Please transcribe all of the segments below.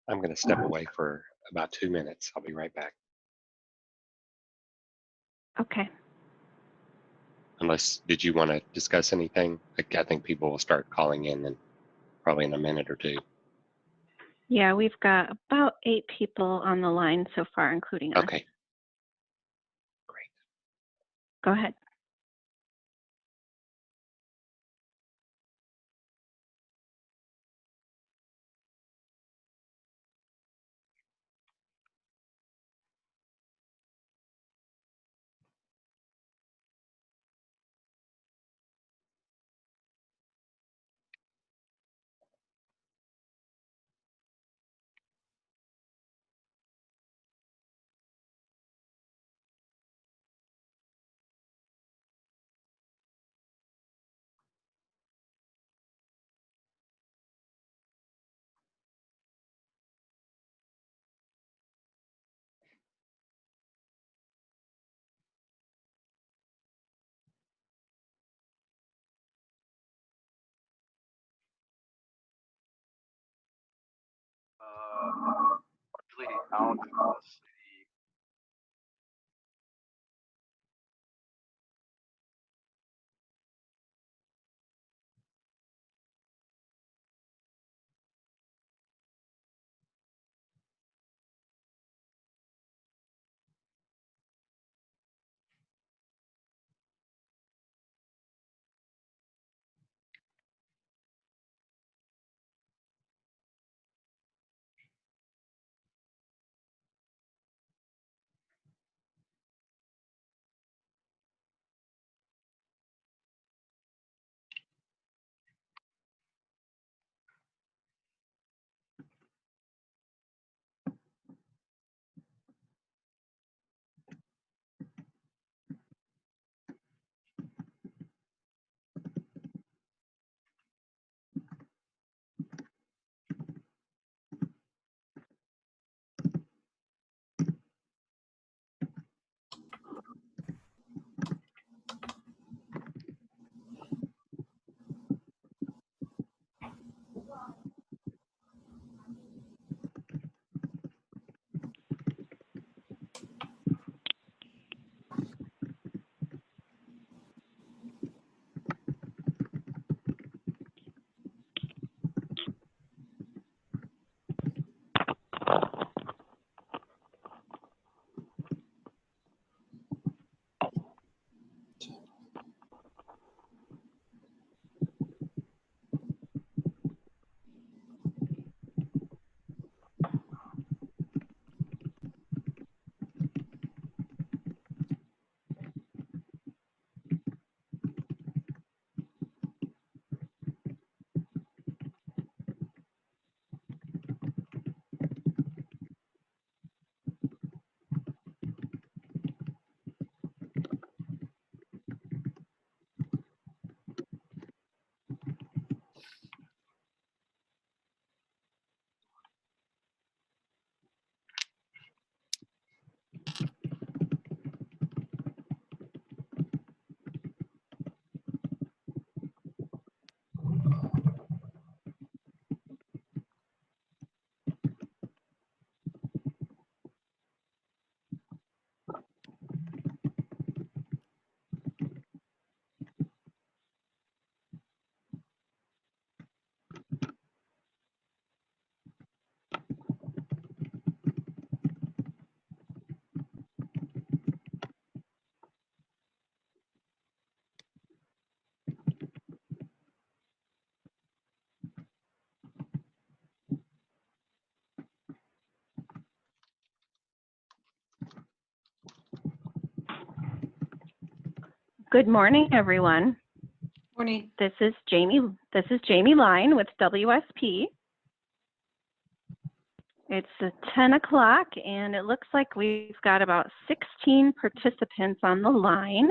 I'm going to step away for about 2 minutes. I'll be right back. Okay. Unless, did you want to discuss anything? I think people will start calling in probably in a minute or two. Yeah, we've got about 8 people on the line so far, including us. Okay. Great. Go ahead. Largely out of the city. Good morning, everyone. Morning. This is Jamie Line with WSP. It's 10 o'clock, and it looks like we've got about 16 participants on the line.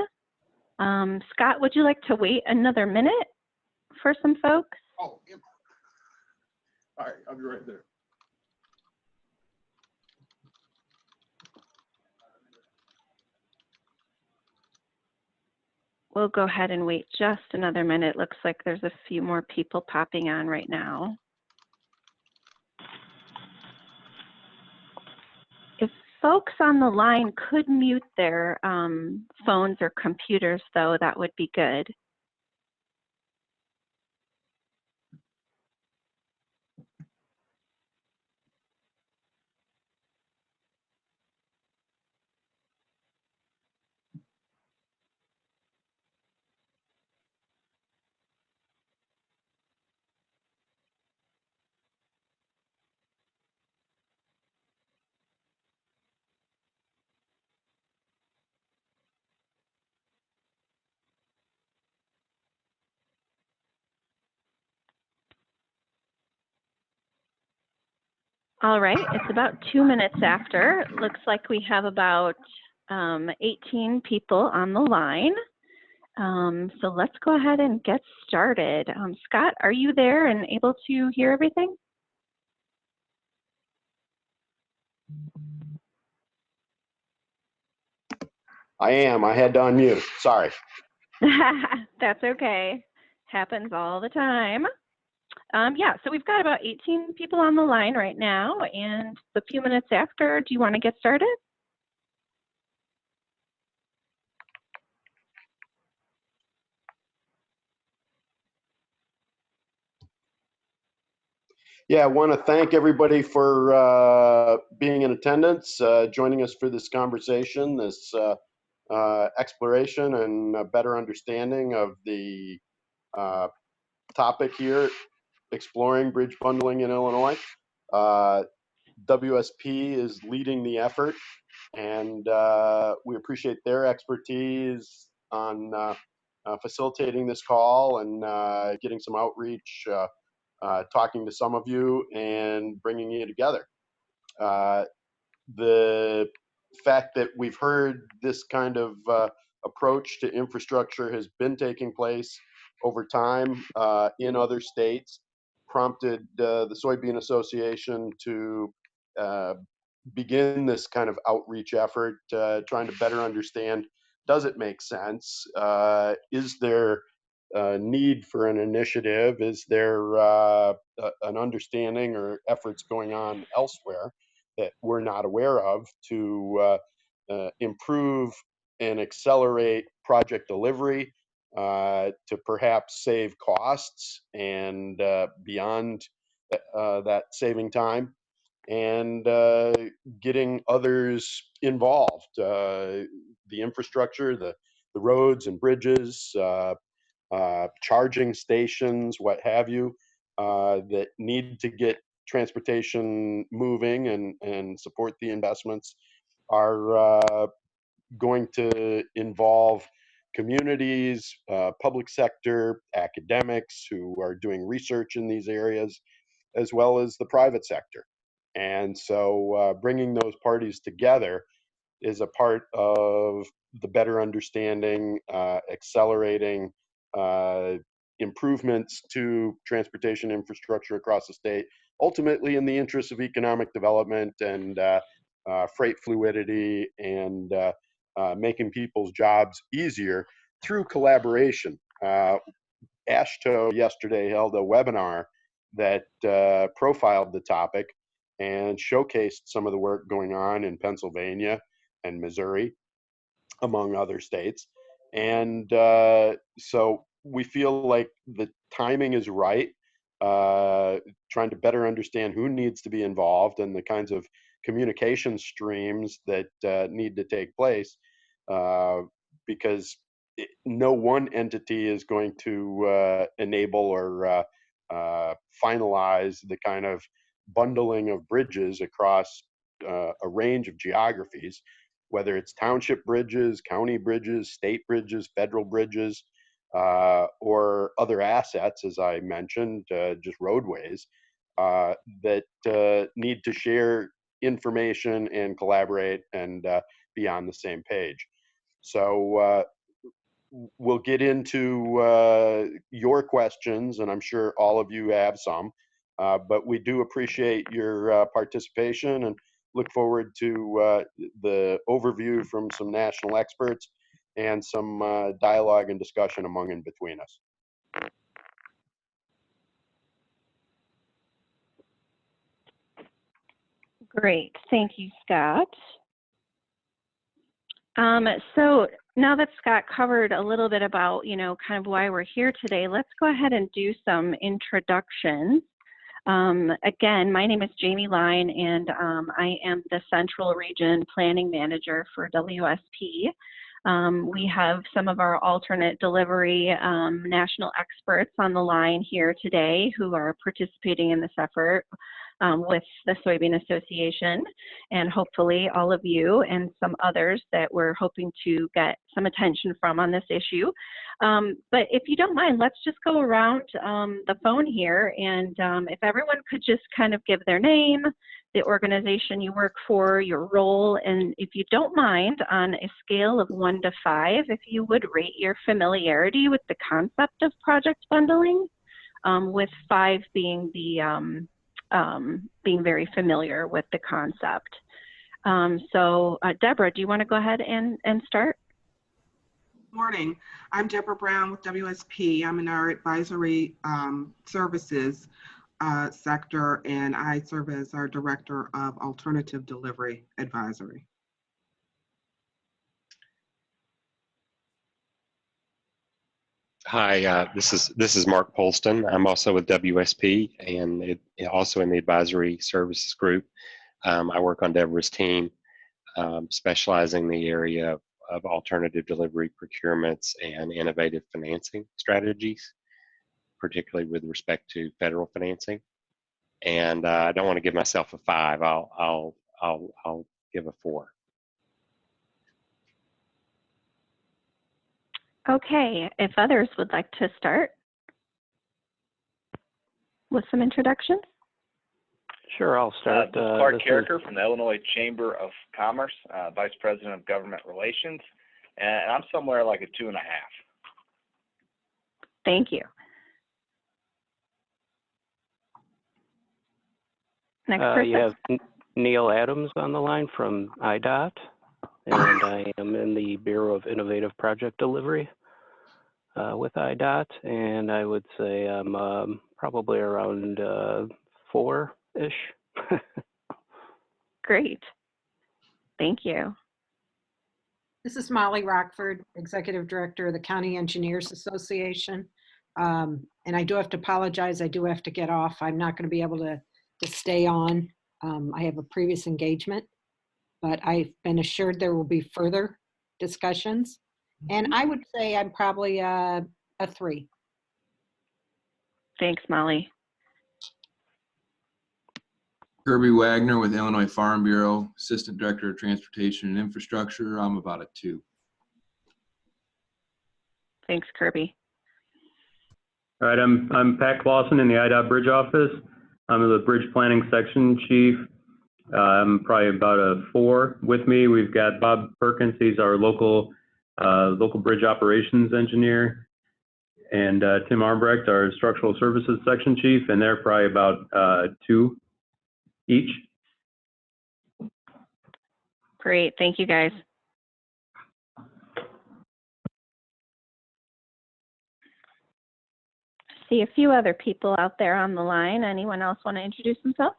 Scott, would you like to wait another minute for some folks? Oh, yeah. All right, I'll be right there. We'll go ahead and wait just another minute. Looks like there's a few more people popping on right now. If folks on the line could mute their phones or computers, though, that would be good. All right, it's about 2 minutes after. Looks like we have about 18 people on the line. So let's go ahead and get started. Scott, are you there and able to hear everything? I am. I had to unmute. Sorry. That's okay. Happens all the time. Yeah, so we've got about 18 people on the line right now, and a few minutes after, do you want to get started? Yeah, I want to thank everybody for being in attendance, joining us for this conversation, this exploration and a better understanding of the topic here, exploring bridge bundling in Illinois. WSP is leading the effort, and we appreciate their expertise on facilitating this call and getting some outreach, talking to some of you, and bringing you together. The fact that we've heard this kind of approach to infrastructure has been taking place over time in other states prompted the Soybean Association to begin this kind of outreach effort, trying to better understand, does it make sense? Is there a need for an initiative? Is there an understanding or efforts going on elsewhere that we're not aware of to improve and accelerate project delivery, to perhaps save costs and beyond that saving time, and getting others involved, the infrastructure, the roads and bridges, charging stations, what have you, that need to get transportation moving and support the investments are going to involve communities, public sector, academics who are doing research in these areas, as well as the private sector. And so bringing those parties together is a part of the better understanding, accelerating improvements to transportation infrastructure across the state, ultimately in the interest of economic development and freight fluidity and making people's jobs easier through collaboration. AASHTO yesterday held a webinar that profiled the topic and showcased some of the work going on in Pennsylvania and Missouri, among other states. And so we feel like the timing is right, trying to better understand who needs to be involved and the kinds of communication streams that need to take place, because no one entity is going to enable or finalize the kind of bundling of bridges across a range of geographies. whether it's township bridges, county bridges, state bridges, federal bridges, or other assets, as I mentioned, just roadways, that need to share information and collaborate and be on the same page. So we'll get into your questions, and I'm sure all of you have some, but we do appreciate your participation and look forward to the overview from some national experts and some dialogue and discussion among and between us. Great, thank you, Scott. So now that Scott covered a little bit about, kind of why we're here today, let's go ahead and do some introductions. Again, my name is Jamie Line, and I am the Central Region Planning Manager for WSP. We have some of our alternate delivery national experts on the line here today who are participating in this effort with the Soybean Association, and hopefully all of you and some others that we're hoping to get some attention from on this issue. But if you don't mind, let's just go around the phone here, and if everyone could just kind of give their name, the organization you work for, your role, and if you don't mind, on a scale of 1 to 5, if you would rate your familiarity with the concept of project bundling, with 5 being the being very familiar with the concept. So Deborah, do you want to go ahead and start? Morning. I'm Deborah Brown with WSP. I'm in our advisory services sector, and I serve as our Director of Alternative Delivery Advisory. Hi, this is Mark Polston. I'm also with WSP and also in the advisory services group. I work on Deborah's team, specializing in the area of alternative delivery procurements and innovative financing strategies, particularly with respect to federal financing. And I don't want to give myself a 5. I'll give a 4. Okay, if others would like to start with some introductions. Sure, I'll start. This is Clark Carricker from the Illinois Chamber of Commerce, Vice President of Government Relations, and I'm somewhere like a 2.5. Thank you. Next person. You have Neil Adams on the line from IDOT, and I am in the Bureau of Innovative Project Delivery with IDOT, and I would say I'm probably around 4-ish. Great. Thank you. This is Molly Rockford, Executive Director of the County Engineers Association. And I do have to apologize. I do have to get off. I'm not going to be able to stay on. I have a previous engagement, but I've been assured there will be further discussions. And I would say I'm probably a 3. Thanks, Molly. Kirby Wagner with Illinois Farm Bureau, Assistant Director of Transportation and Infrastructure. I'm about a 2. Thanks, Kirby. All right, I'm Pat Clausen in the IDOT Bridge Office. I'm the Bridge Planning Section Chief. I'm probably about a 4. With me, we've got Bob Perkins. He's our local bridge operations engineer, and Tim Armbrecht, our Structural Services Section Chief, and they're probably about 2 each. Great, thank you guys. See a few other people out there on the line. Anyone else want to introduce themselves?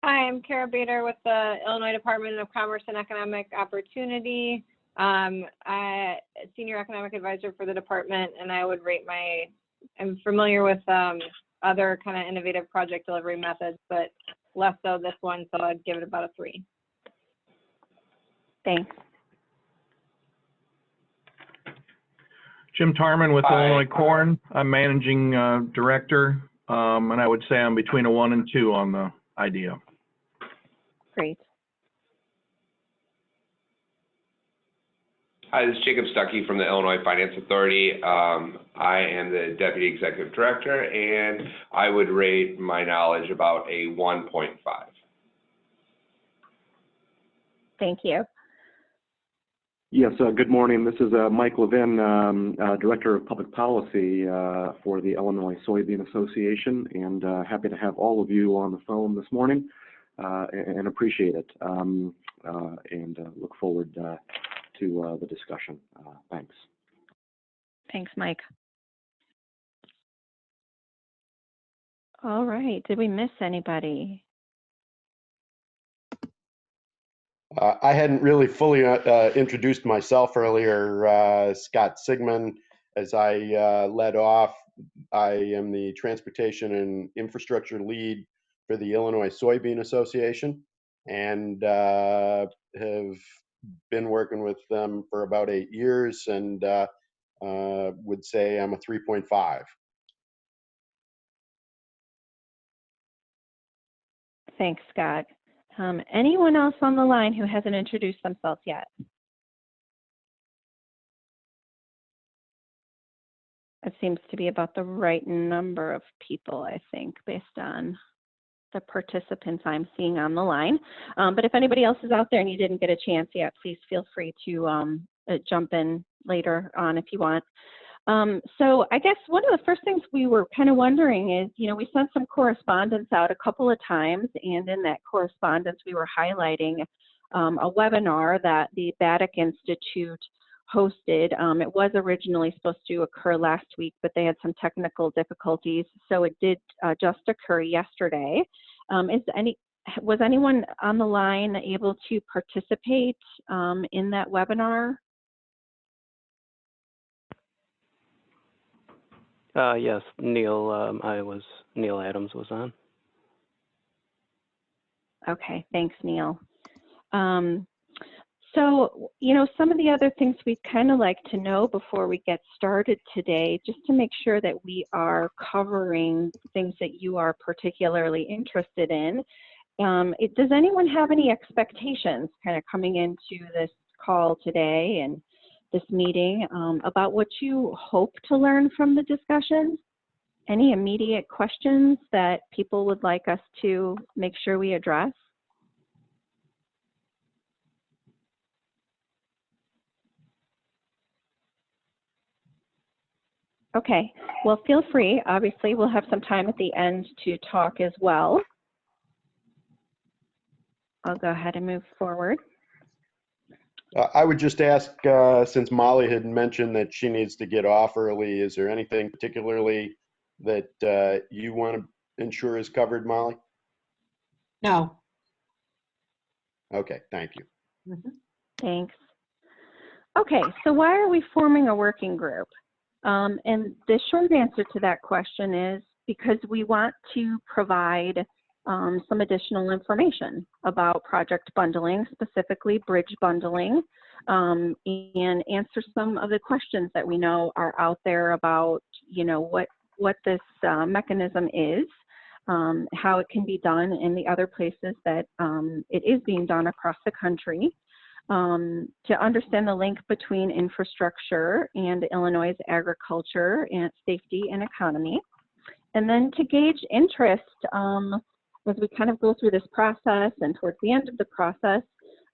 Hi, I'm Kara Bader with the Illinois Department of Commerce and Economic Opportunity. I'm a Senior Economic Advisor for the department, and I would rate I'm familiar with other kind of innovative project delivery methods, but less so this one, so I'd give it about a 3. Thanks. Jim Tarman with Illinois Corn. I'm Managing Director, and I would say I'm between a 1 and 2 on the idea. Great. Hi, this is Jacob Stuckey from the Illinois Finance Authority. I am the Deputy Executive Director, and I would rate my knowledge about a 1.5. Thank you. Yes, good morning. This is Mike Levin, Director of Public Policy for the Illinois Soybean Association, and happy to have all of you on the phone this morning and appreciate it and look forward to the discussion. Thanks. Thanks, Mike. All right, did we miss anybody? I hadn't really fully introduced myself earlier. Scott Sigmund, as I led off, I am the Transportation and Infrastructure Lead for the Illinois Soybean Association, and have been working with them for about 8 years, and would say I'm a 3.5. Thanks, Scott. Anyone else on the line who hasn't introduced themselves yet? It seems to be about the right number of people, I think, based on the participants I'm seeing on the line. But if anybody else is out there and you didn't get a chance yet, please feel free to jump in later on if you want. So I guess one of the first things we were kind of wondering is, we sent some correspondence out a couple of times, and in that correspondence we were highlighting a webinar that the Baddock Institute hosted. It was originally supposed to occur last week, but they had some technical difficulties, so it did just occur yesterday. Was anyone on the line able to participate in that webinar? Yes, Neil Adams was on. Okay, thanks, Neil. So, some of the other things we'd kind of like to know before we get started today, just to make sure that we are covering things that you are particularly interested in. Does anyone have any expectations kind of coming into this call today and this meeting about what you hope to learn from the discussion? Any immediate questions that people would like us to make sure we address? Okay, well, feel free. Obviously, we'll have some time at the end to talk as well. I'll go ahead and move forward. I would just ask, since Molly had mentioned that she needs to get off early, is there anything particularly that you want to ensure is covered, Molly? No. Okay, thank you. Mhm. Thanks. Okay, so why are we forming a working group? And the short answer to that question is because we want to provide some additional information about project bundling, specifically bridge bundling, and answer some of the questions that we know are out there about, what this mechanism is, how it can be done in the other places that it is being done across the country, to understand the link between infrastructure and Illinois' agriculture and safety and economy, and then to gauge interest as we kind of go through this process and towards the end of the process,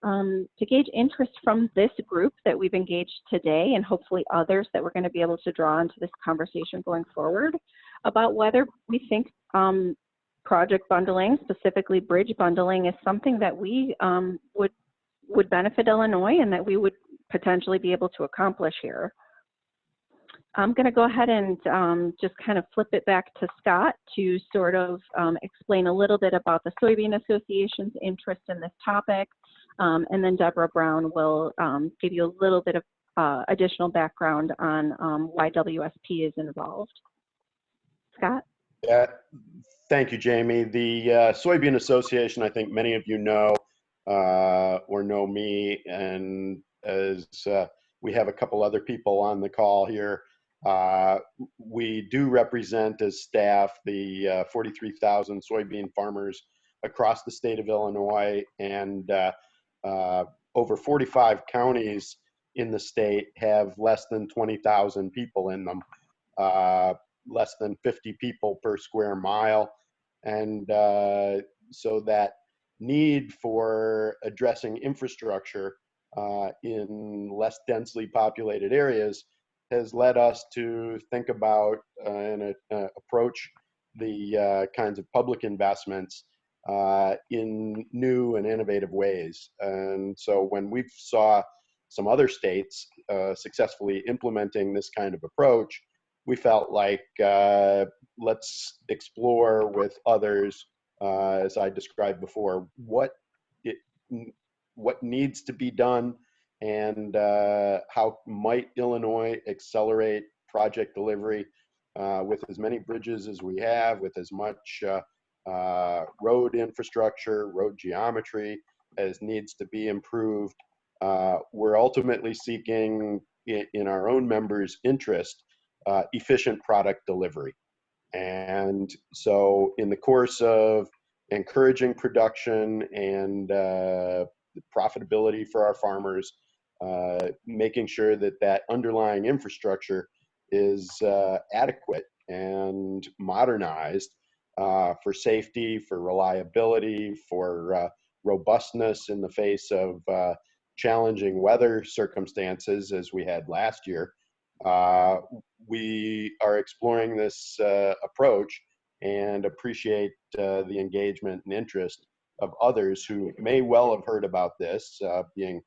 to gauge interest from this group that we've engaged today and hopefully others that we're going to be able to draw into this conversation going forward about whether we think project bundling, specifically bridge bundling, is something that we would benefit Illinois and that we would potentially be able to accomplish here. I'm going to go ahead and just kind of flip it back to Scott to sort of explain a little bit about the Soybean Association's interest in this topic, and then Deborah Brown will give you a little bit of additional background on why WSP is involved. Scott? Thank you, Jamie. The Soybean Association, I think many of you know or know me, and as we have a couple other people on the call here, we do represent as staff the 43,000 soybean farmers across the state of Illinois, and over 45 counties in the state have less than 20,000 people in them, less than 50 people per square mile. And so that need for addressing infrastructure in less densely populated areas has led us to think about and approach the kinds of public investments in new and innovative ways. And so when we saw some other states successfully implementing this kind of approach, we felt like let's explore with others, as I described before, what needs to be done and how might Illinois accelerate project delivery with as many bridges as we have, with as much road infrastructure, road geometry as needs to be improved. We're ultimately seeking, in our own members' interest, efficient product delivery. And so in the course of encouraging production and profitability for our farmers, making sure that that underlying infrastructure is adequate and modernized for safety, for reliability, for robustness in the face of challenging weather circumstances as we had last year. We are exploring this approach and appreciate the engagement and interest of others who may well have heard about this, being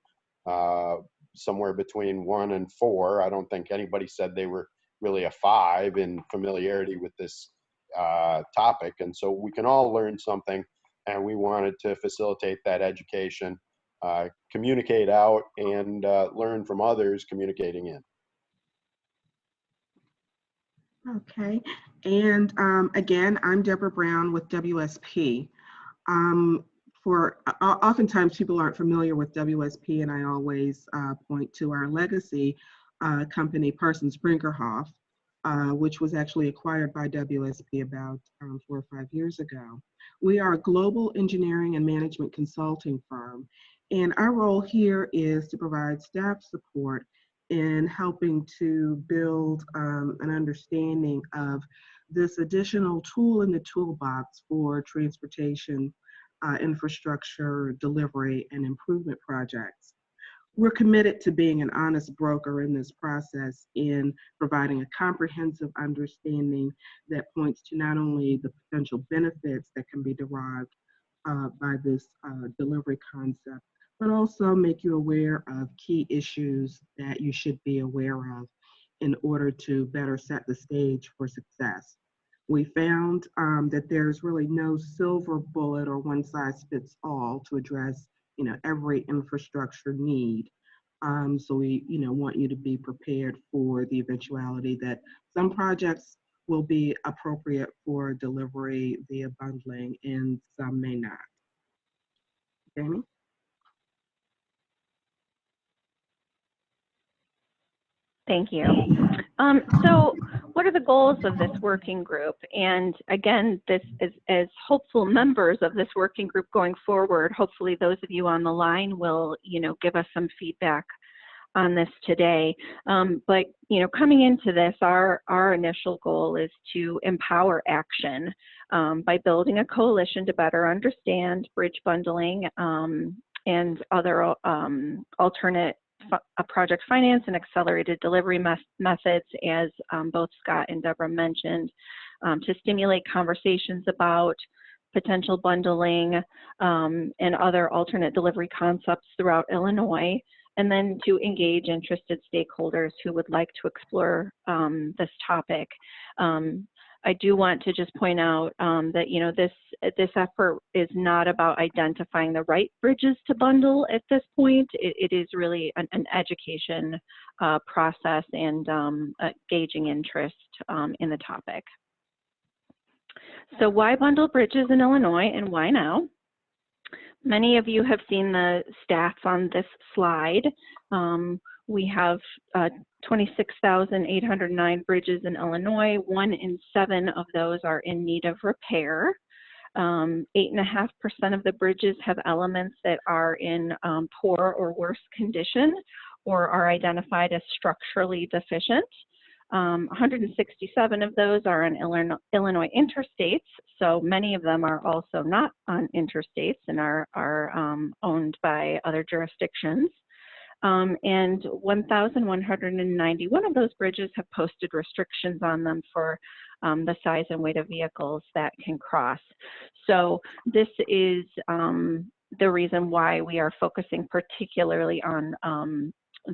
somewhere between 1 and 4. I don't think anybody said they were really a 5 in familiarity with this topic. And so we can all learn something, and we wanted to facilitate that education, communicate out, and learn from others communicating in. Okay, and again, I'm Deborah Brown with WSP. Oftentimes people aren't familiar with WSP, and I always point to our legacy company, Parsons Brinkerhoff, which was actually acquired by WSP about 4 or 5 years ago. We are a global engineering and management consulting firm, and our role here is to provide staff support in helping to build an understanding of this additional tool in the toolbox for transportation infrastructure delivery and improvement projects. We're committed to being an honest broker in this process in providing a comprehensive understanding that points to not only the potential benefits that can be derived by this delivery concept, but also make you aware of key issues that you should be aware of in order to better set the stage for success. We found that there's really no silver bullet or one size fits all to address, every infrastructure need. So we, want you to be prepared for the eventuality that some projects will be appropriate for delivery via bundling and some may not. Jamie? Thank you. So what are the goals of this working group? And again, this is as hopeful members of this working group going forward, hopefully those of you on the line will, give us some feedback on this today. But, coming into this, our initial goal is to empower action by building a coalition to better understand bridge bundling and other alternate project finance and accelerated delivery methods, as both Scott and Deborah mentioned, to stimulate conversations about potential bundling and other alternate delivery concepts throughout Illinois, and then to engage interested stakeholders who would like to explore this topic. I do want to just point out that this effort is not about identifying the right bridges to bundle at this point. It is really an education process and gauging interest in the topic. So why bundle bridges in Illinois and why now? Many of you have seen the stats on this slide. We have 26,809 bridges in Illinois. 1 in 7 of those are in need of repair. 8.5% of the bridges have elements that are in poor or worse condition, or are identified as structurally deficient. 167 of those are on Illinois interstates, so many of them are also not on interstates and are owned by other jurisdictions. And 1,191 of those bridges have posted restrictions on them for the size and weight of vehicles that can cross. So this is the reason why we are focusing particularly on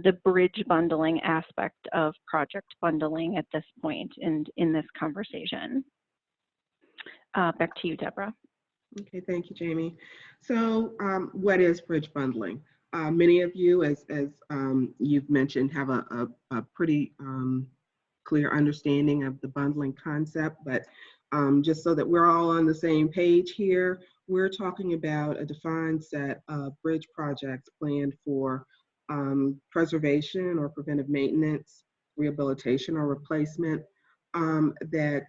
the bridge bundling aspect of project bundling at this point in this conversation. Back to you, Deborah. Okay, thank you, Jamie. So what is bridge bundling? Many of you, as you've mentioned, have a pretty clear understanding of the bundling concept, but just so that we're all on the same page here, we're talking about a defined set of bridge projects planned for preservation or preventive maintenance, rehabilitation or replacement that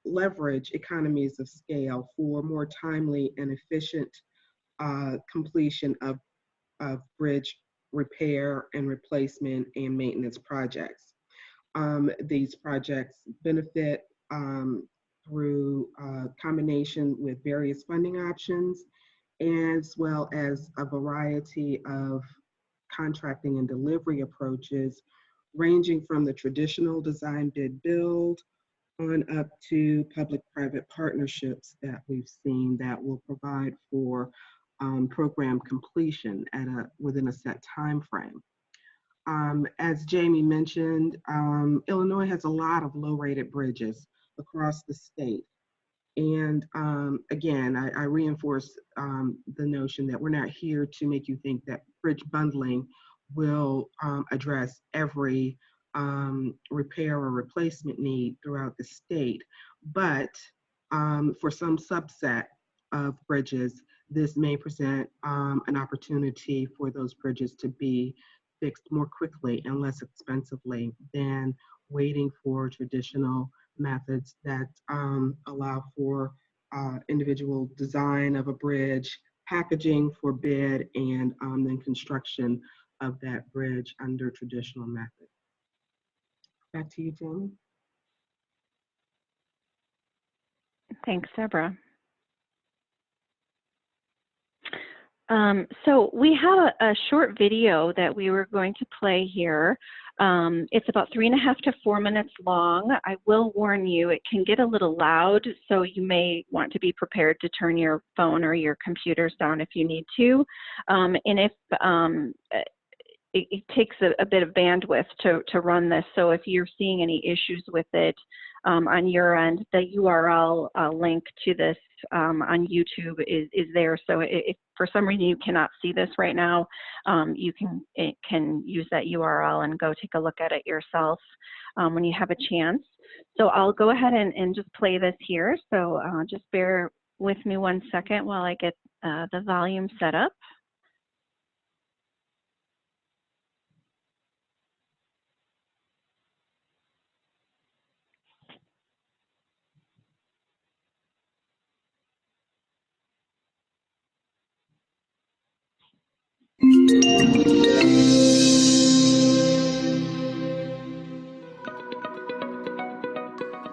leverage economies of scale for more timely and efficient completion of bridge repair and replacement and maintenance projects. These projects benefit through combination with various funding options, as well as a variety of contracting and delivery approaches, ranging from the traditional design bid build on up to public-private partnerships that we've seen that will provide for program completion at within a set time frame. As Jamie mentioned, Illinois has a lot of low-rated bridges across the state. And again, I reinforce the notion that we're not here to make you think that bridge bundling will address every repair or replacement need throughout the state. But for some subset of bridges, this may present an opportunity for those bridges to be fixed more quickly and less expensively than waiting for traditional methods that allow for individual design of a bridge, packaging for bid, and then construction of that bridge under traditional methods. Back to you, Jamie. Thanks, Deborah. So we have a short video that we were going to play here. It's about 3.5 to 4 minutes long. I will warn you, it can get a little loud, so you may want to be prepared to turn your phone or your computers down if you need to. And if it takes a bit of bandwidth to run this, so if you're seeing any issues with it on your end, the URL link to this on YouTube is there. So if for some reason you cannot see this right now, you can use that URL and go take a look at it yourself when you have a chance. So I'll go ahead and just play this here. So just bear with me 1 second while I get the volume set up.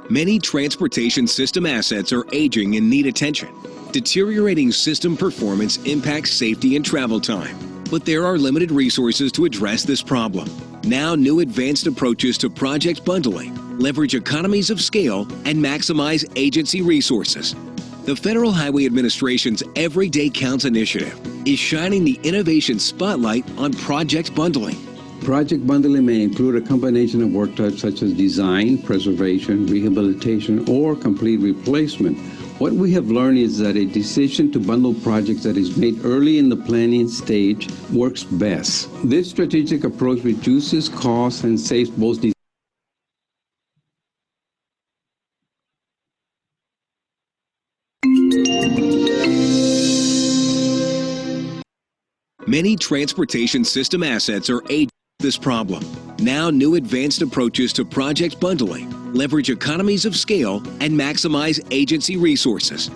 Many transportation system assets are aging and need attention. Deteriorating system performance impacts safety and travel time, but there are limited resources to address this problem. Now, new advanced approaches to project bundling leverage economies of scale and maximize agency resources. The Federal Highway Administration's Everyday Counts initiative is shining the innovation spotlight on project bundling. Project bundling may include a combination of work types such as design, preservation, rehabilitation, or complete replacement. What we have learned is that a decision to bundle projects that is made early in the planning stage works best. This strategic approach reduces costs and saves both the Many transportation system assets are aging this problem. Now, new advanced approaches to project bundling leverage economies of scale and maximize agency resources.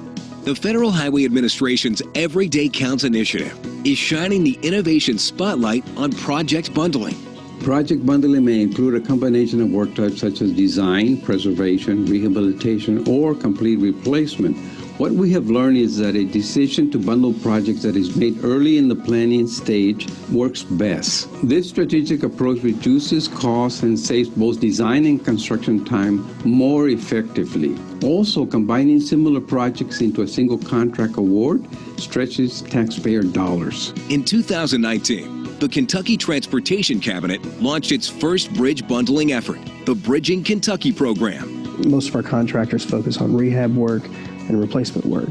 The Federal Highway Administration's Everyday Counts initiative is shining the innovation spotlight on project bundling. Project bundling may include a combination of work types such as design, preservation, rehabilitation, or complete replacement. What we have learned is that a decision to bundle projects that is made early in the planning stage works best. This strategic approach reduces costs and saves both design and construction time more effectively. Also, combining similar projects into a single contract award stretches taxpayer dollars. In 2019, the Kentucky Transportation Cabinet launched its first bridge bundling effort, the Bridging Kentucky program. Most of our contractors focus on rehab work and replacement work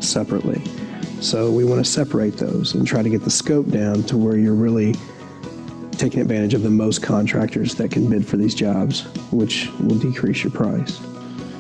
separately. So we want to separate those and try to get the scope down to where you're really taking advantage of the most contractors that can bid for these jobs, which will decrease your price.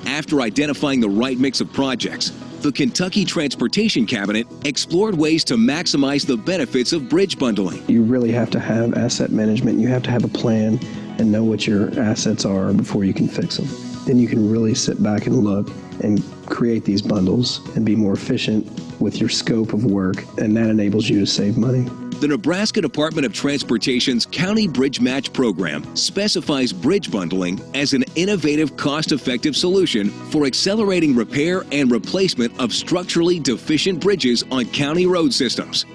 After identifying the right mix of projects, the Kentucky Transportation Cabinet explored ways to maximize the benefits of bridge bundling. You really have to have asset management. You have to have a plan and know what your assets are before you can fix them. Then you can really sit back and look and create these bundles and be more efficient with your scope of work, and that enables you to save money. The Nebraska Department of Transportation's County Bridge Match program specifies bridge bundling as an innovative, cost-effective solution for accelerating repair and replacement of structurally deficient bridges on county road systems.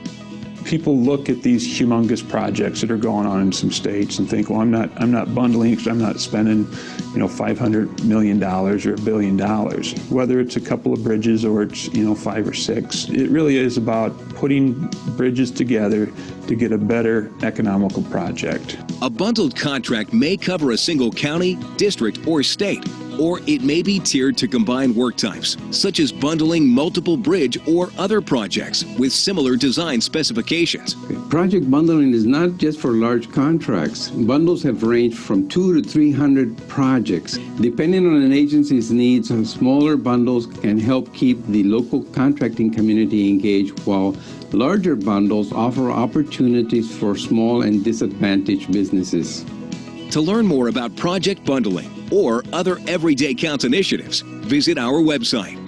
People look at these humongous projects that are going on in some states and think, well, I'm not bundling because I'm not spending, $500 million or $1 billion. Whether it's a couple of bridges or it's, 5 or 6, it really is about putting bridges together to get a better economical project. A bundled contract may cover a single county, district, or state, or it may be tiered to combine work types, such as bundling multiple bridge or other projects with similar design specifications. Project bundling is not just for large contracts. Bundles have ranged from 200 to 300 projects. Depending on an agency's needs, smaller bundles can help keep the local contracting community engaged, while larger bundles offer opportunities for small and disadvantaged businesses. To learn more about project bundling or other Everyday Counts initiatives, visit our website.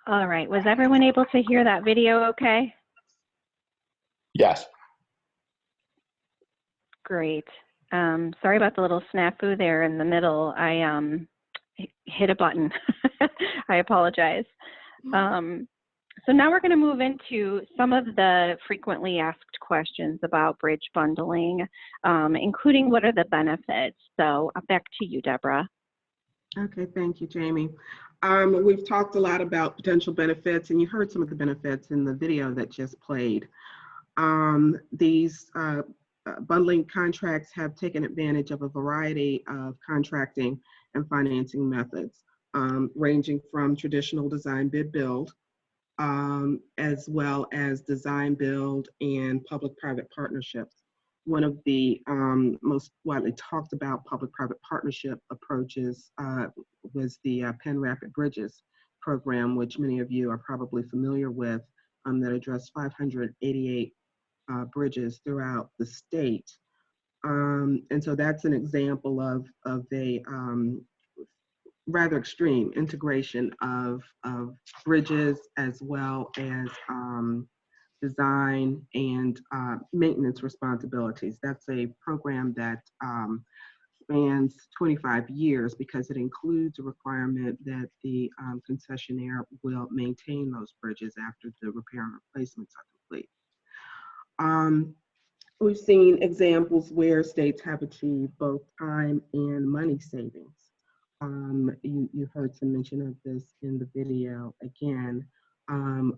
All right, was everyone able to hear that video okay? Yes. Great. Sorry about the little snafu there in the middle. I hit a button. I apologize. So now we're going to move into some of the frequently asked questions about bridge bundling, including what are the benefits. So back to you, Deborah. Okay, thank you, Jamie. We've talked a lot about potential benefits, and you heard some of the benefits in the video that just played. These bundling contracts have taken advantage of a variety of contracting and financing methods, ranging from traditional design bid build, as well as design build and public-private partnerships. One of the most widely talked about public-private partnership approaches was the Penn Rapid Bridges program, which many of you are probably familiar with, that addressed 588 bridges throughout the state. And so that's an example of a rather extreme integration of bridges as well as design and maintenance responsibilities. That's a program that spans 25 years because it includes a requirement that the concessionaire will maintain those bridges after the repair and replacements are complete. We've seen examples where states have achieved both time and money savings. You heard some mention of this in the video again,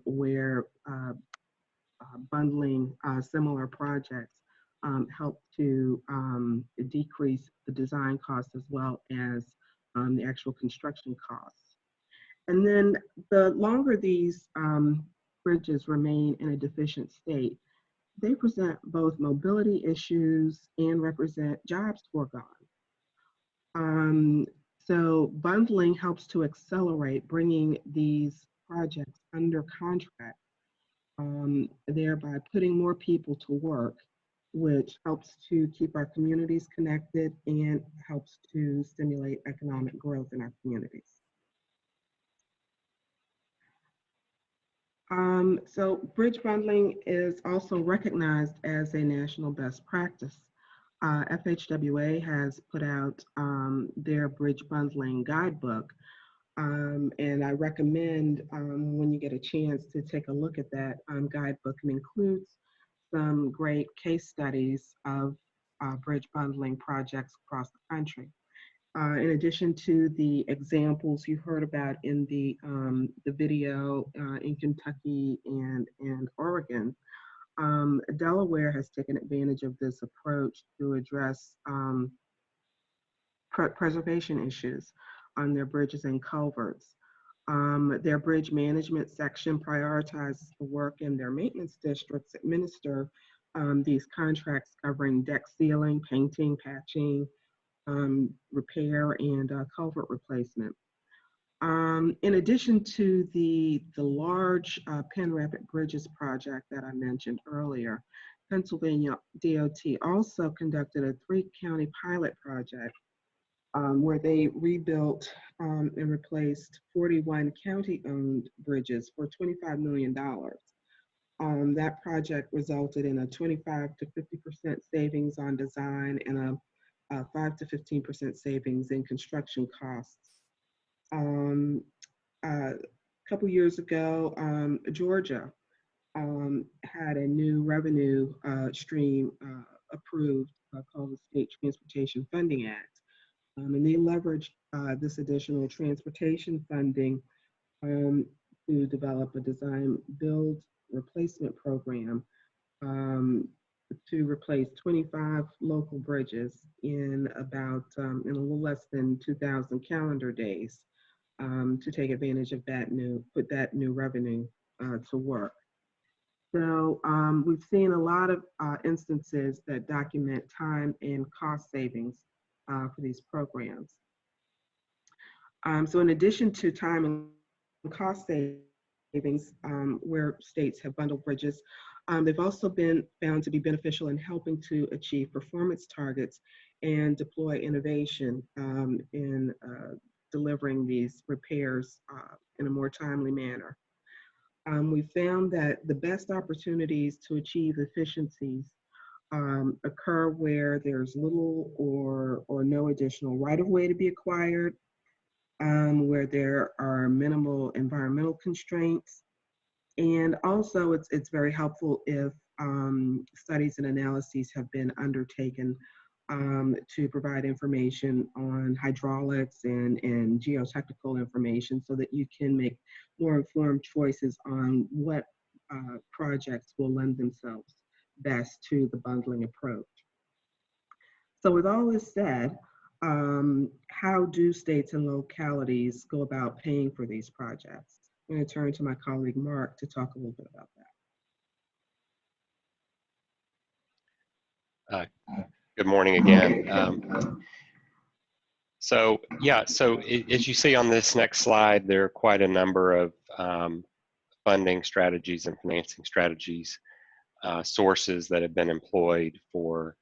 where bundling similar projects help to decrease the design costs as well as the actual construction costs. And then the longer these bridges remain in a deficient state, they present both mobility issues and represent jobs foregone. So bundling helps to accelerate bringing these projects under contract, thereby putting more people to work, which helps to keep our communities connected and helps to stimulate economic growth in our communities. So bridge bundling is also recognized as a national best practice. FHWA has put out their bridge bundling guidebook, and I recommend when you get a chance to take a look at that guidebook. It includes some great case studies of bridge bundling projects across the country. In addition to the examples you heard about in the video in Kentucky and Oregon, Delaware has taken advantage of this approach to address preservation issues on their bridges and culverts. Their bridge management section prioritizes the work in their maintenance districts administer these contracts covering deck sealing, painting, patching, repair, and culvert replacement. In addition to the large Penn Rapid Bridges project that I mentioned earlier, Pennsylvania DOT also conducted a 3-county pilot project where they rebuilt and replaced 41 county-owned bridges for $25 million. That project resulted in a 25 to 50% savings on design and a 5 to 15% savings in construction costs. A couple years ago, Georgia had a new revenue stream approved called the State Transportation Funding Act. And they leveraged this additional transportation funding to develop a design build replacement program to replace 25 local bridges in about in a little less than 2,000 calendar days to take advantage of put that new revenue to work. So we've seen a lot of instances that document time and cost savings for these programs. So in addition to time and cost savings where states have bundled bridges, they've also been found to be beneficial in helping to achieve performance targets and deploy innovation in delivering these repairs in a more timely manner. We found that the best opportunities to achieve efficiencies occur where there's little or no additional right-of-way to be acquired, where there are minimal environmental constraints. And also it's very helpful if studies and analyses have been undertaken to provide information on hydraulics and geotechnical information so that you can make more informed choices on what projects will lend themselves best to the bundling approach. So with all this said, how do states and localities go about paying for these projects? I'm going to turn to my colleague Mark to talk a little bit about that. Good morning again. So as you see on this next slide, there are quite a number of funding strategies and financing strategies, sources that have been employed for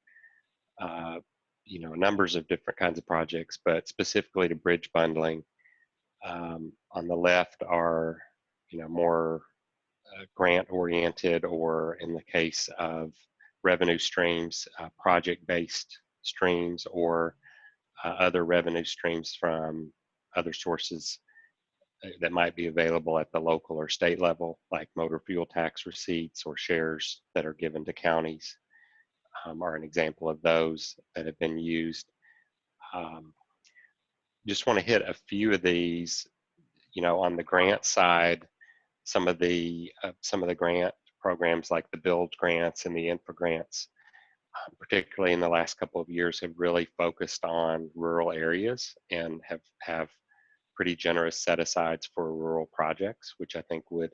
numbers of different kinds of projects, but specifically to bridge bundling. On the left are more grant-oriented, or in the case of revenue streams, project-based streams, or other revenue streams from other sources that might be available at the local or state level, like motor fuel tax receipts or shares that are given to counties are an example of those that have been used. Just want to hit a few of these. On the grant side, some of the grant programs like the build grants and the infra grants, particularly in the last couple of years, have really focused on rural areas and have pretty generous set asides for rural projects, which I think would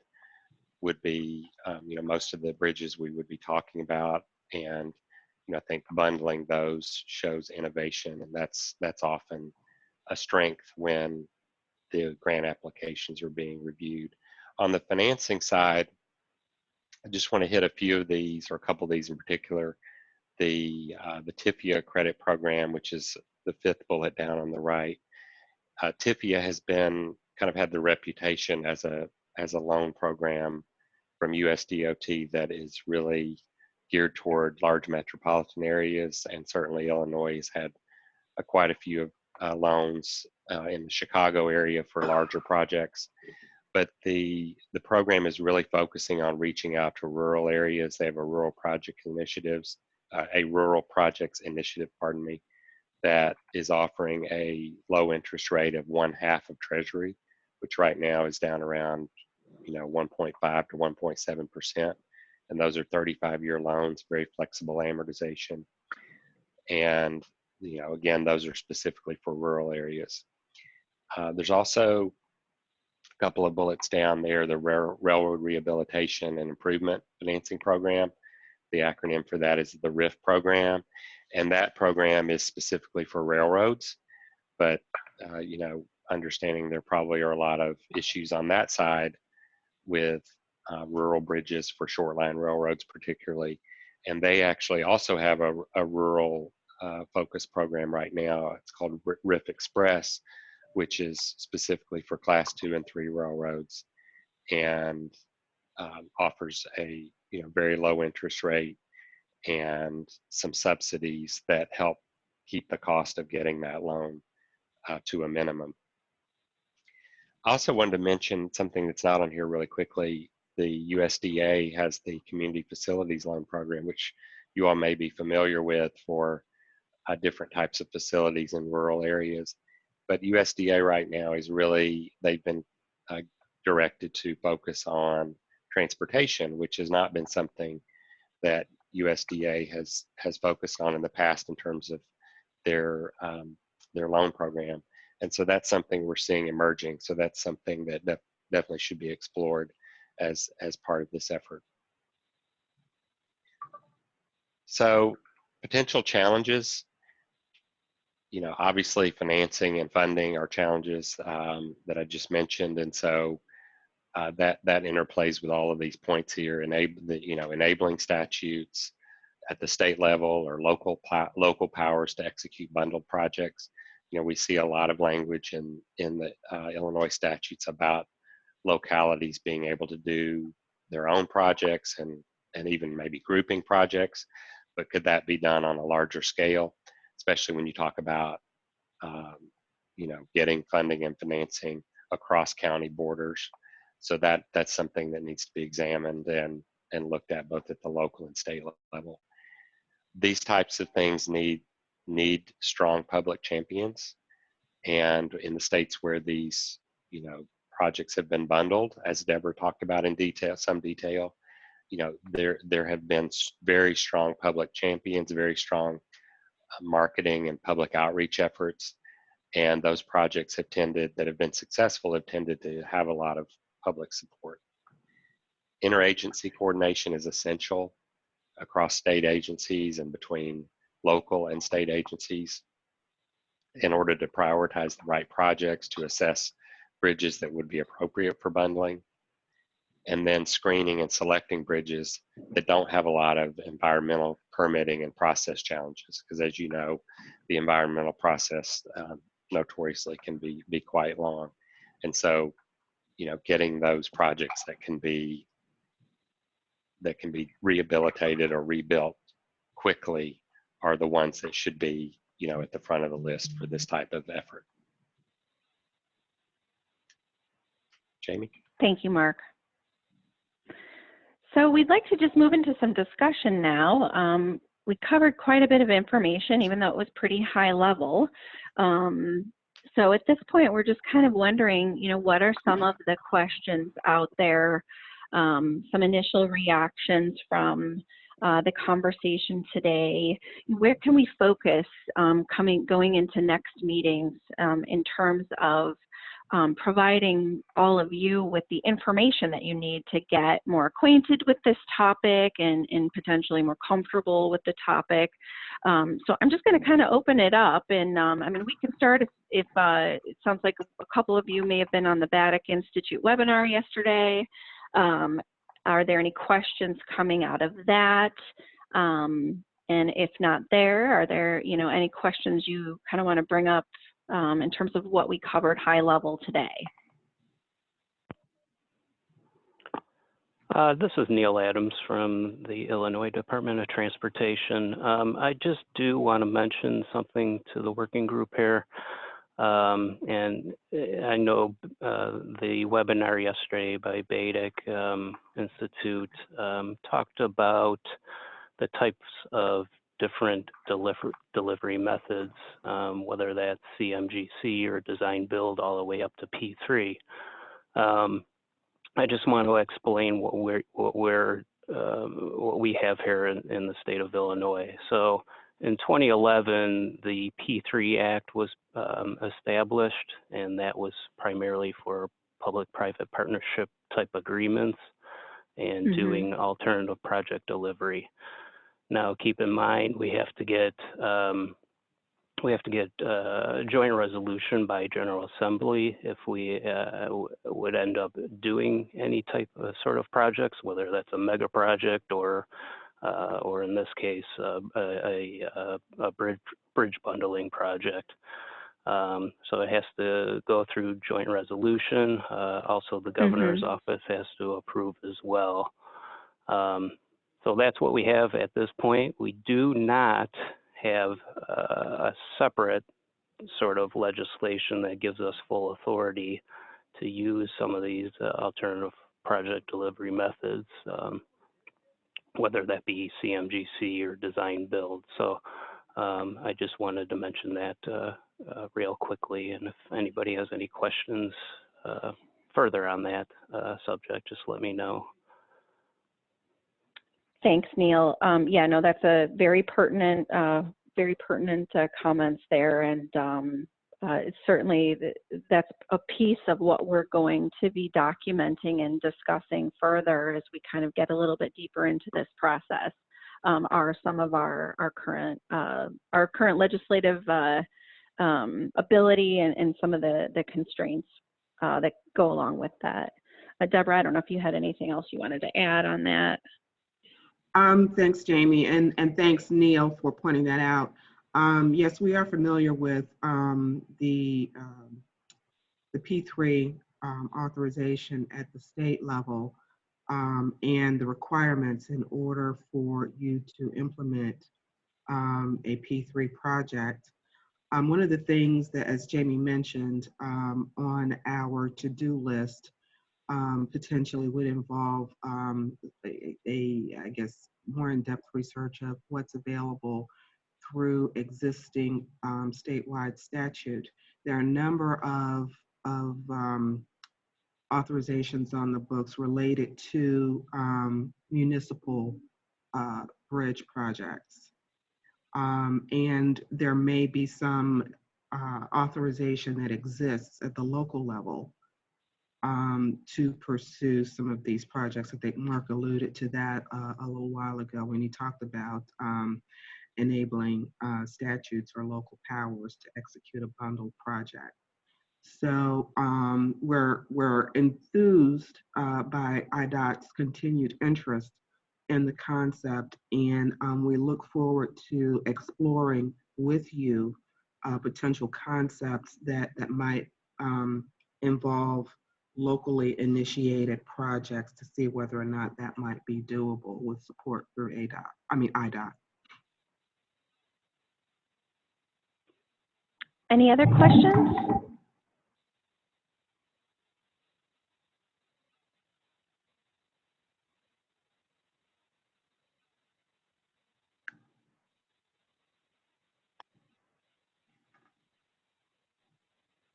would be, most of the bridges we would be talking about. And, I think bundling those shows innovation, and that's often a strength when the grant applications are being reviewed. On the financing side, I just want to hit a few of these, or a couple of these in particular. The TIFIA credit program, which is the fifth bullet down on the right. TIFIA has been kind of had the reputation as a loan program from USDOT that is really geared toward large metropolitan areas, and certainly Illinois has had quite a few loans in the Chicago area for larger projects. But the program is really focusing on reaching out to rural areas. They have a rural projects initiative, pardon me, that is offering a low interest rate of 1/2 of Treasury, which right now is down around 1.5 to 1.7%. And those are 35-year loans, very flexible amortization. And again, those are specifically for rural areas. There's also a couple of bullets down there, the Railroad Rehabilitation and Improvement Financing Program. The acronym for that is the RIF program. And that program is specifically for railroads. But, understanding there probably are a lot of issues on that side with rural bridges for short line railroads particularly. And they actually also have a rural focus program right now. It's called RIF Express, which is specifically for class 2 and 3 railroads, and offers a very low interest rate and some subsidies that help keep the cost of getting that loan to a minimum. I also wanted to mention something that's not on here really quickly. The USDA has the Community Facilities Loan Program, which you all may be familiar with for different types of facilities in rural areas. But USDA right now is really, they've been directed to focus on transportation, which has not been something that USDA has focused on in the past in terms of their loan program. And so that's something we're seeing emerging. So that's something that definitely should be explored as part of this effort. So potential challenges, obviously financing and funding are challenges that I just mentioned. And so that interplays with all of these points here, enabling statutes at the state level or local powers to execute bundled projects. We see a lot of language in the Illinois statutes about localities being able to do their own projects and even maybe grouping projects, but could that be done on a larger scale, especially when you talk about getting funding and financing across county borders? So that's something that needs to be examined and looked at both at the local and state level. These types of things need strong public champions, and in the states where these projects have been bundled, as Deborah talked about in some detail, there have been very strong public champions, very strong marketing and public outreach efforts, and those projects that have been successful have tended to have a lot of public support. Interagency coordination is essential across state agencies and between local and state agencies in order to prioritize the right projects, to assess bridges that would be appropriate for bundling, and then screening and selecting bridges that don't have a lot of environmental permitting and process challenges, because as you know, the environmental process notoriously can be quite long. And so, getting those projects that can be rehabilitated or rebuilt quickly are the ones that should be, at the front of the list for this type of effort. Jamie? Thank you, Mark. So we'd like to just move into some discussion now. We covered quite a bit of information, even though it was pretty high level. So at this point, we're just kind of wondering, what are some of the questions out there, some initial reactions from the conversation today? Where can we focus going into next meetings in terms of providing all of you with the information that you need to get more acquainted with this topic and potentially more comfortable with the topic. So I'm just going to kind of open it up, and I mean, we can start if it sounds like a couple of you may have been on the Baddock Institute webinar yesterday. Are there any questions coming out of that? And if not there, are there, you know, any questions you kind of want to bring up in terms of what we covered high level today? This is Neil Adams from the Illinois Department of Transportation. I just do want to mention something to the working group here. And I know the webinar yesterday by Baddock Institute talked about the types of different delivery methods, whether that's CMGC or design build all the way up to P3. I just want to explain what we have here in the state of Illinois. So in 2011, the P3 Act was established, and that was primarily for public-private partnership type agreements and doing alternative project delivery. Now, keep in mind, we have to get joint resolution by General Assembly if we would end up doing any type of sort of projects, whether that's a mega project or in this case, a bridge bundling project. So it has to go through joint resolution. Also, the governor's office has to approve as well. So that's what we have at this point. We do not have a separate sort of legislation that gives us full authority to use some of these alternative project delivery methods, whether that be CMGC or design build. So I just wanted to mention that real quickly, and if anybody has any questions further on that subject, just let me know. Thanks, Neil. Yeah, no, that's a very pertinent comments there, and it's certainly that's a piece of what we're going to be documenting and discussing further as we kind of get a little bit deeper into this process. Are some of our current legislative ability and some of the constraints that go along with that. Deborah, I don't know if you had anything else you wanted to add on that. Thanks, Jamie, and thanks, Neil, for pointing that out. Yes, we are familiar with the P3 authorization at the state level and the requirements in order for you to implement a P3 project. One of the things that, as Jamie mentioned, on our to-do list potentially would involve I guess, more in-depth research of what's available through existing statewide statute. There are a number of authorizations on the books related to municipal bridge projects. And there may be some authorization that exists at the local level to pursue some of these projects. I think Mark alluded to that a little while ago when he talked about enabling statutes or local powers to execute a bundled project. So we're enthused by IDOT's continued interest in the concept, and we look forward to exploring with you potential concepts that might involve locally initiated projects to see whether or not that might be doable with support through IDOT. Any other questions?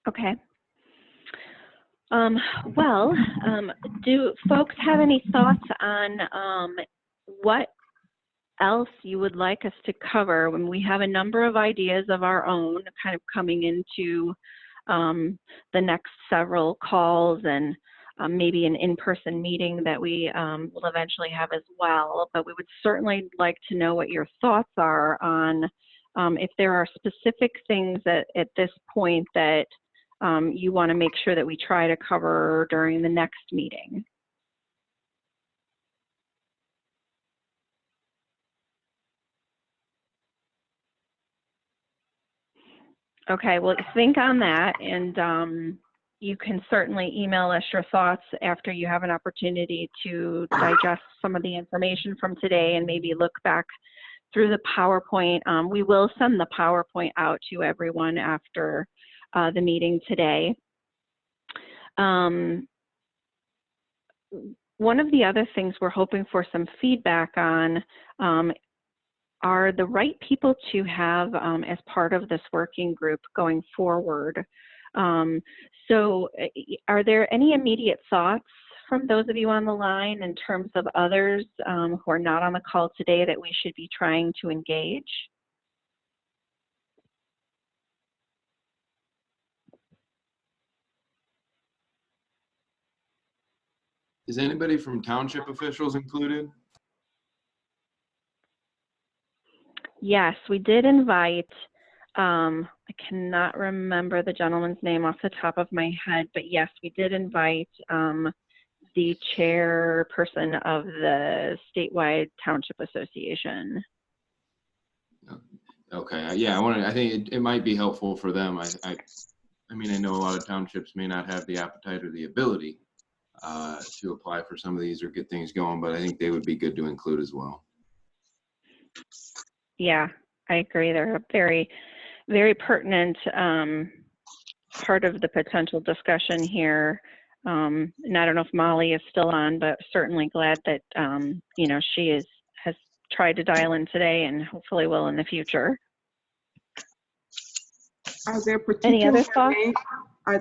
Okay. Do folks have any thoughts on what else you would like us to cover when we have a number of ideas of our own kind of coming into the next several calls and maybe an in-person meeting that we will eventually have as well. But we would certainly like to know what your thoughts are on if there are specific things at this point that you want to make sure that we try to cover during the next meeting. Okay, well, think on that, and you can certainly email us your thoughts after you have an opportunity to digest some of the information from today and maybe look back through the PowerPoint. We will send the PowerPoint out to everyone after the meeting today. One of the other things we're hoping for some feedback on are the right people to have as part of this working group going forward. So are there any immediate thoughts from those of you on the line in terms of others who are not on the call today that we should be trying to engage? Is anybody from township officials included? Yes, we did invite, I cannot remember the gentleman's name off the top of my head, but yes, we did invite the chairperson of the statewide township association. Okay, yeah, I think it might be helpful for them. I mean, I know a lot of townships may not have the appetite or the ability to apply for some of these or get things going, but I think they would be good to include as well. Yeah, I agree. They're a very, very pertinent part of the potential discussion here. And I don't know if Molly is still on, but certainly glad that you know, she has tried to dial in today and hopefully will in the future. Are there Any other thoughts? I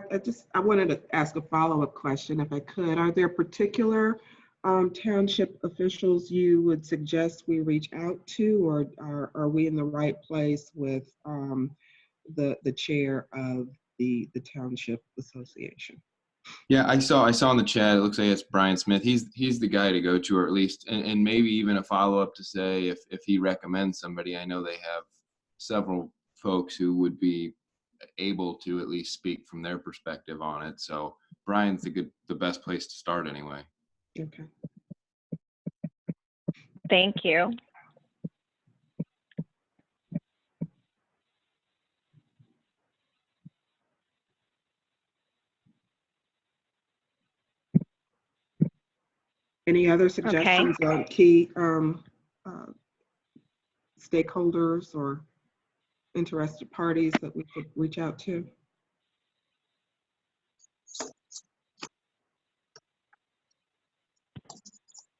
wanted to ask a follow-up question if I could. Are there particular township officials you would suggest we reach out to, or are we in the right place with the chair of the township association? Yeah, I saw in the chat, it looks like it's Brian Smith. He's the guy to go to, or at least, and maybe even a follow-up to say if he recommends somebody. I know they have several folks who would be able to at least speak from their perspective on it. So Brian's the best place to start anyway. Okay. Thank you. Any other suggestions on key stakeholders or interested parties that we could reach out to?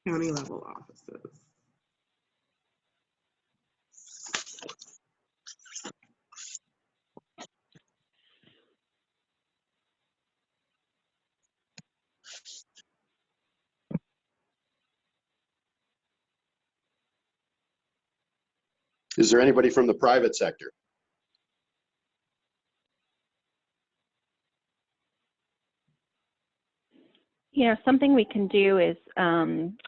County level offices. Is there anybody from the private sector? You know, something we can do is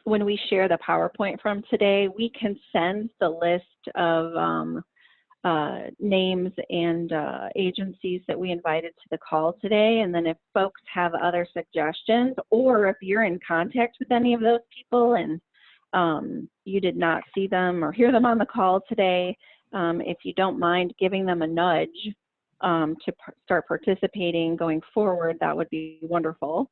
when we share the PowerPoint from today, we can send the list of names and agencies that we invited to the call today. And then if folks have other suggestions, or if you're in contact with any of those people and you did not see them or hear them on the call today, if you don't mind giving them a nudge to start participating going forward, that would be wonderful.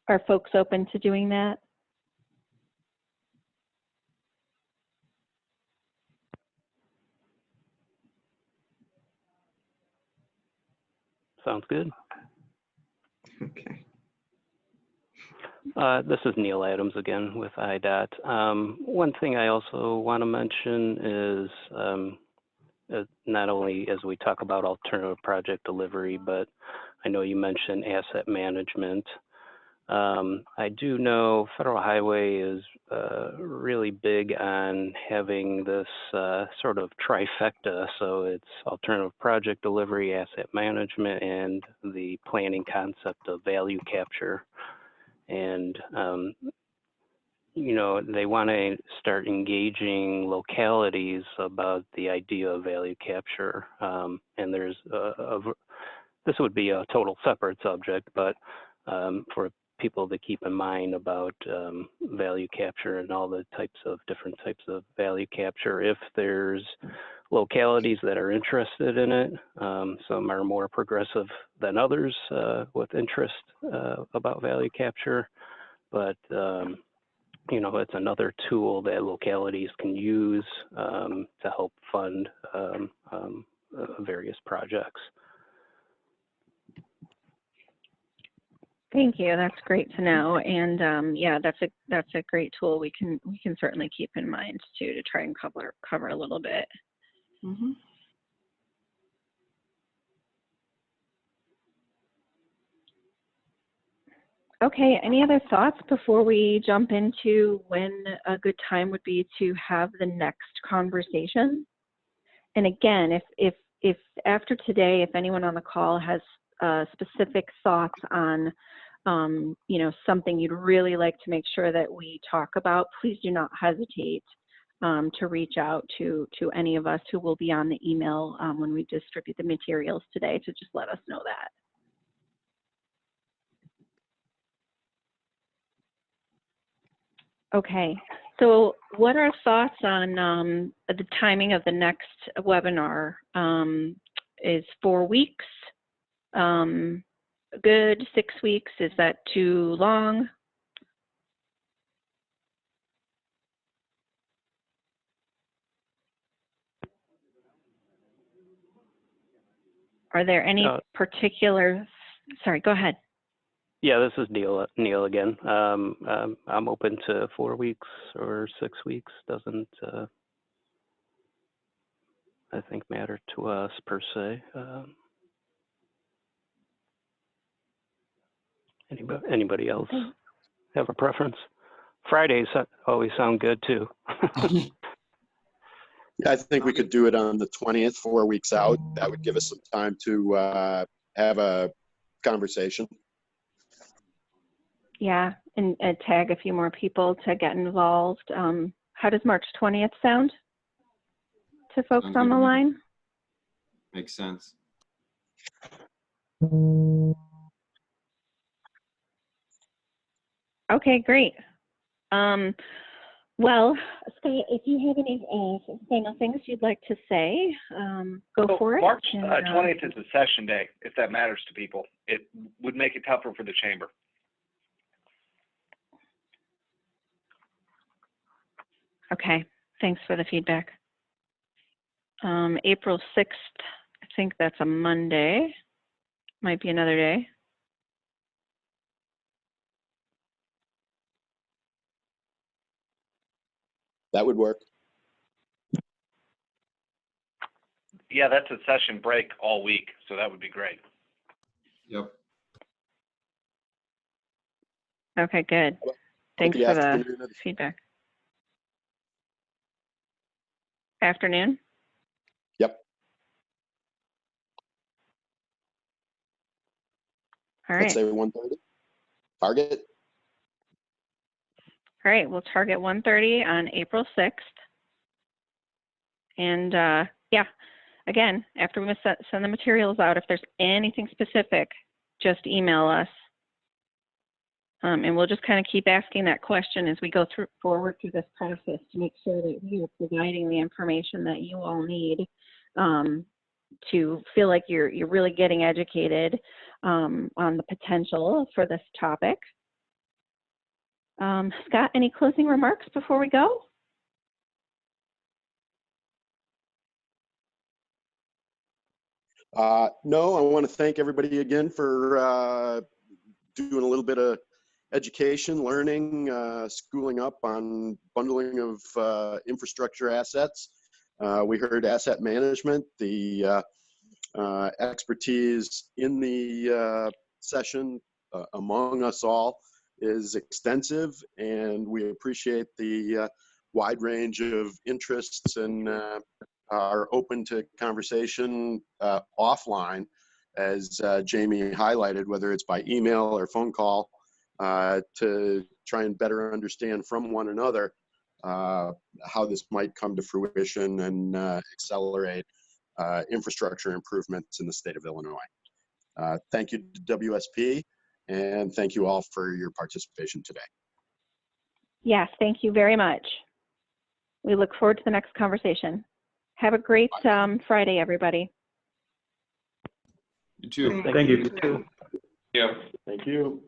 Are folks open to doing that? Sounds good. Okay. This is Neil Adams again with IDOT. One thing I also want to mention is not only as we talk about alternative project delivery, but I know you mentioned asset management. I do know Federal Highway is really big on having this sort of trifecta. So it's alternative project delivery, asset management, and the planning concept of value capture. And, you know, they want to start engaging localities about the idea of value capture. And there's this would be a total separate subject, but for people to keep in mind about value capture and all the different types of value capture. If there's localities that are interested in it, some are more progressive than others with interest about value capture, but you know, it's another tool that localities can use to help fund various projects. Thank you. That's great to know. And yeah, that's a great tool we can certainly keep in mind too, to try and cover a little bit. Mm-hmm. Okay, any other thoughts before we jump into when a good time would be to have the next conversation? And again, if after today, if anyone on the call has specific thoughts on you know, something you'd really like to make sure that we talk about, please do not hesitate to reach out to any of us who will be on the email when we distribute the materials today, to just let us know that. Okay, so what are thoughts on the timing of the next webinar? Is 4 weeks good? 6 weeks? Is that too long? Are there any particular, sorry, go ahead. Yeah, this is Neil again. I'm open to 4 weeks or 6 weeks. Doesn't, I think, matter to us per se. Anybody else have a preference? Fridays always sound good too. I think we could do it on the 20th, 4 weeks out. That would give us some time to have a conversation. Yeah, and tag a few more people to get involved. How does March 20th sound to folks on the line? Makes sense. Okay, great. Well, Scott, if you have any final things you'd like to say, go for it. March 20th is a session day, if that matters to people. It would make it tougher for the chamber. Okay, thanks for the feedback. April 6th, I think that's a Monday. Might be another day. That would work. Yeah, that's a session break all week, so that would be great. Yep. Okay, good. Thanks for the feedback. Afternoon? Yep. All right. Let's say 1:30. Target. All right, we'll target 1:30 on April 6th. And yeah, again, after we send the materials out, if there's anything specific, just email us. And we'll just kind of keep asking that question as we go forward through this process to make sure that we are providing the information that you all need to feel like you're really getting educated on the potential for this topic. Scott, any closing remarks before we go? No, I want to thank everybody again for doing a little bit of education, learning, schooling up on bundling of infrastructure assets. We heard asset management, the expertise in the session among us all is extensive, and we appreciate the wide range of interests and are open to conversation offline, as Jamie highlighted, whether it's by email or phone call, to try and better understand from one another how this might come to fruition and accelerate infrastructure improvements in the state of Illinois. Thank you to WSP, and thank you all for your participation today. Yes, thank you very much. We look forward to the next conversation. Have a great Friday, everybody. You too. Thank you. Yeah. Thank you.